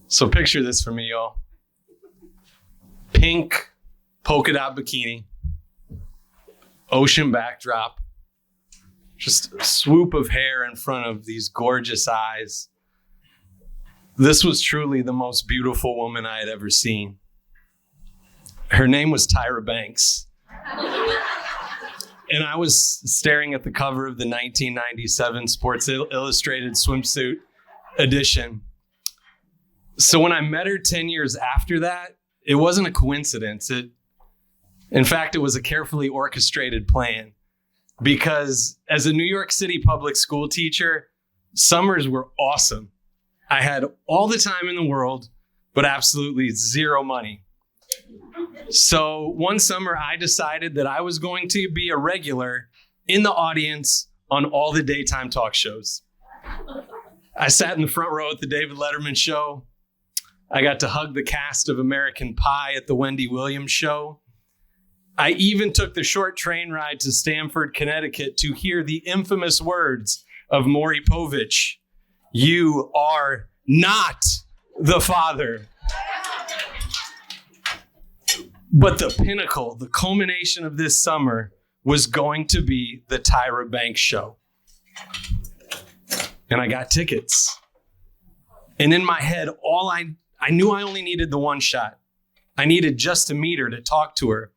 So picture this for me, y'all. Pink polka dot bikini, ocean backdrop, just a swoop of hair in front of these gorgeous eyes. This was truly the most beautiful woman I had ever seen. Her name was Tyra Banks. And I was staring at the cover of the 1997 Sports Illustrated swimsuit edition. So when I met her 10 years after that, it wasn't a coincidence. In fact, it was a carefully orchestrated plan. Because as a New York City public school teacher, summers were awesome. I had all the time in the world, but absolutely zero money. So one summer, I decided that I was going to be a regular in the audience on all the daytime talk shows. I sat in the front row at the David Letterman show. I got to hug the cast of American Pie at the Wendy Williams show. I even took the short train ride to Stamford, Connecticut to hear the infamous words of Maury Povich. You are not the father. But the pinnacle, the culmination of this summer was going to be the Tyra Banks show. And I got tickets. And in my head, I knew I only needed the one shot. I needed just to meet her, to talk to her.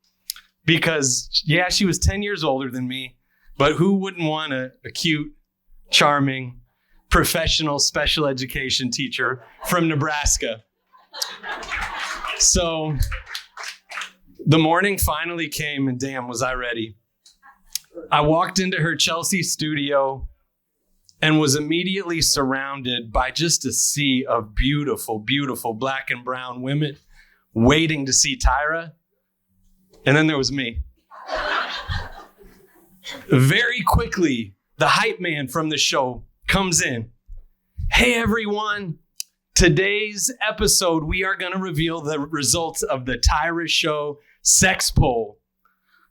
Because, yeah, she was 10 years older than me, but who wouldn't want a cute, charming, professional special education teacher from Nebraska? So the morning finally came, and damn, was I ready. I walked into her Chelsea studio and was immediately surrounded by just a sea of beautiful, beautiful black and brown women waiting to see Tyra. And then there was me. Very quickly, the hype man from the show comes in. Hey, everyone. Today's episode, we are going to reveal the results of the Tyra Show sex poll.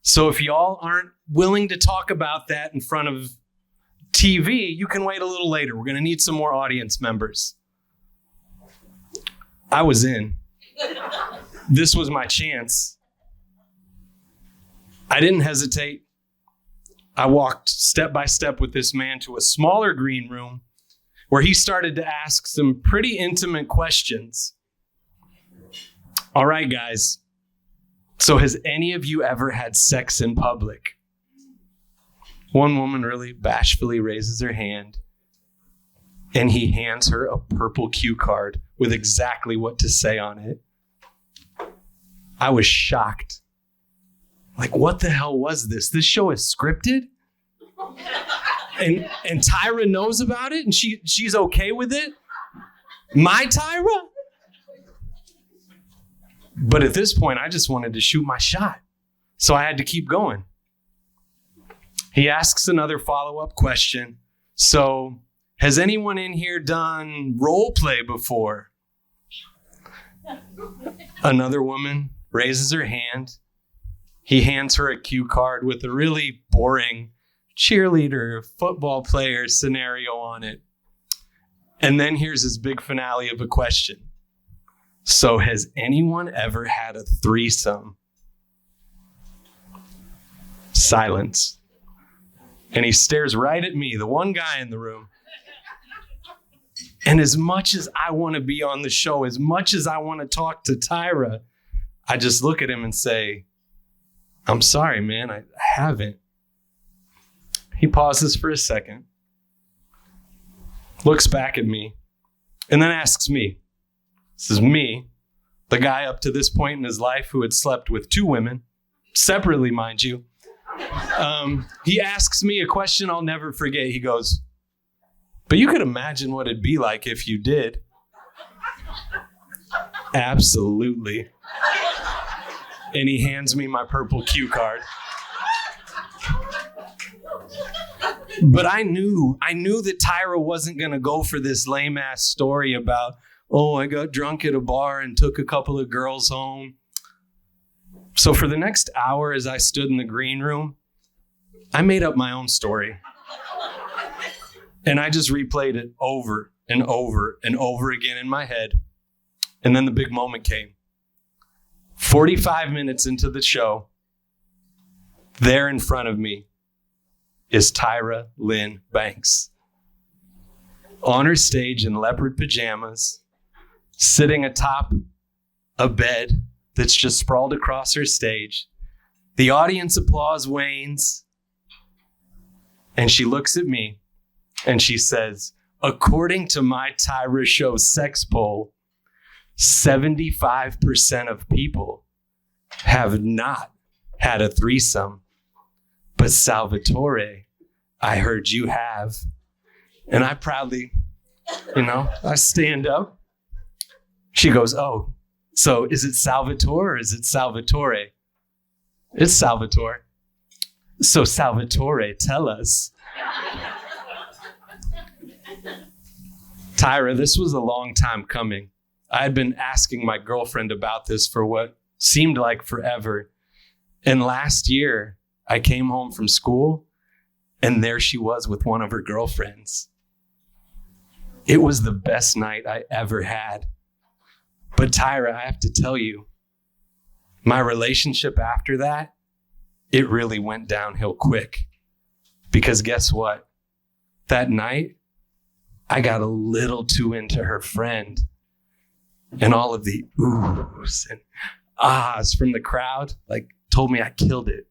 So if y'all aren't willing to talk about that in front of TV, you can wait a little later. We're going to need some more audience members. I was in. This was my chance. I didn't hesitate. I walked step by step with this man to a smaller green room where he started to ask some pretty intimate questions. All right, guys. So has any of you ever had sex in public? One woman really bashfully raises her hand, and he hands her a purple cue card with exactly what to say on it. I was shocked. Like, what the hell was this? This show is scripted? And Tyra knows about it and she's okay with it? My Tyra? But at this point, I just wanted to shoot my shot. So I had to keep going. He asks another follow-up question. So, has anyone in here done role play before? Another woman raises her hand. He hands her a cue card with a really boring cheerleader, football player scenario on it. And then here's his big finale of a question. So has anyone ever had a threesome? Silence. And he stares right at me, the one guy in the room. And as much as I want to be on the show, as much as I want to talk to Tyra, I just look at him and say, I'm sorry, man, I haven't. He pauses for a second, looks back at me, and then asks me. This is me, the guy up to this point in his life who had slept with two women, separately, mind you. He asks me a question I'll never forget. He goes, but you could imagine what it'd be like if you did. Absolutely. And he hands me my purple cue card. But I knew that Tyra wasn't going to go for this lame ass story about, oh, I got drunk at a bar and took a couple of girls home. So for the next hour, as I stood in the green room, I made up my own story. And I just replayed it over and over and over again in my head. And then the big moment came. 45 minutes into the show, there in front of me is Tyra Lynn Banks. On her stage in leopard pajamas, sitting atop a bed that's just sprawled across her stage. The audience applause wanes. And she looks at me and she says, according to my Tyra Show sex poll, 75% of people have not had a threesome. But Salvatore, I heard you have. And I proudly, I stand up. She goes, oh, so is it Salvatore or is it Salvatore? It's Salvatore. So Salvatore, tell us. Tyra, this was a long time coming. I had been asking my girlfriend about this for what seemed like forever. And last year, I came home from school, and there she was with one of her girlfriends. It was the best night I ever had. But Tyra, I have to tell you, my relationship after that, it really went downhill quick. Because guess what? That night, I got a little too into her friend. And all of the oohs and ahs from the crowd, told me I killed it.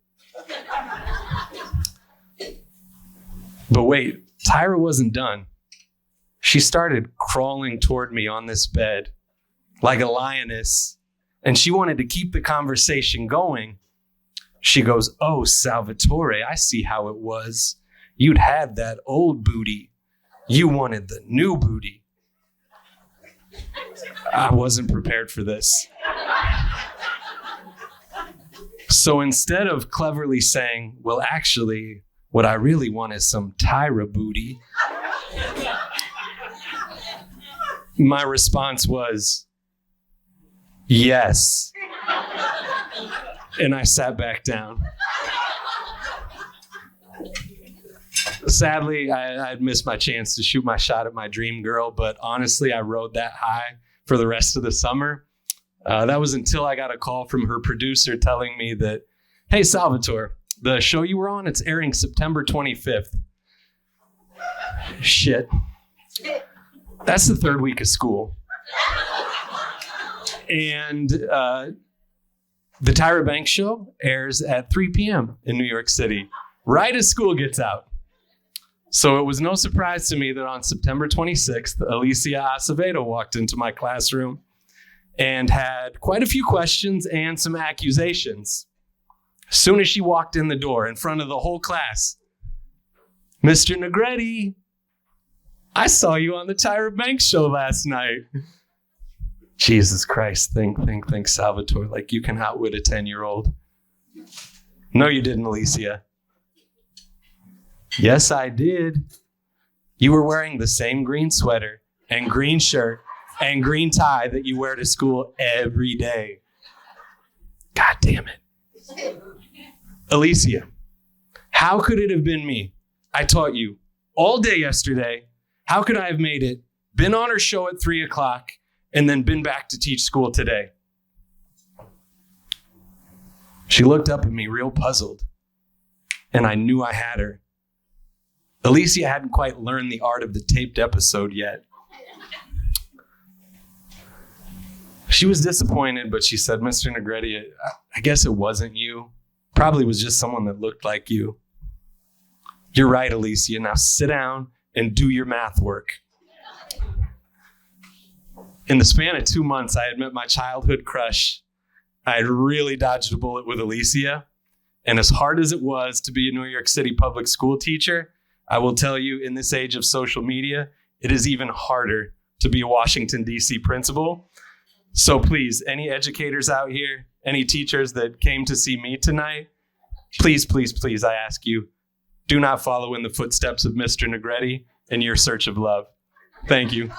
But wait, Tyra wasn't done. She started crawling toward me on this bed like a lioness, and she wanted to keep the conversation going. She goes, oh, Salvatore, I see how it was. You'd had that old booty. You wanted the new booty. I wasn't prepared for this. So instead of cleverly saying, well, actually, what I really want is some Tyra booty, my response was, yes. And I sat back down. Sadly, I had missed my chance to shoot my shot at my dream girl, but honestly, I rode that high for the rest of the summer. That was until I got a call from her producer telling me that, hey, Salvatore, the show you were on, it's airing September 25th. Shit. That's the third week of school. And the Tyra Banks show airs at 3 p.m. in New York City, right as school gets out. So it was no surprise to me that on September 26th, Alicia Acevedo walked into my classroom and had quite a few questions and some accusations. As soon as she walked in the door in front of the whole class, Mr. Negrete, I saw you on the Tyra Banks show last night. Jesus Christ, think, Salvatore, like you can outwit a 10-year-old. No, you didn't, Alicia. Yes, I did. You were wearing the same green sweater and green shirt and green tie that you wear to school every day. God damn it. Alicia, how could it have been me? I taught you all day yesterday. How could I have made it, been on her show at 3 o'clock, and then been back to teach school today? She looked up at me real puzzled, and I knew I had her. Alicia hadn't quite learned the art of the taped episode yet. She was disappointed, but she said, Mr. Negrete, I guess it wasn't you. Probably was just someone that looked like you. You're right, Alicia. Now sit down and do your math work. In the span of 2 months, I had met my childhood crush. I had really dodged a bullet with Alicia. And as hard as it was to be a New York City public school teacher, I will tell you, in this age of social media, it is even harder to be a Washington, D.C. principal. So please, any educators out here, any teachers that came to see me tonight, please, I ask you, do not follow in the footsteps of Mr. Negrete in your search of love. Thank you.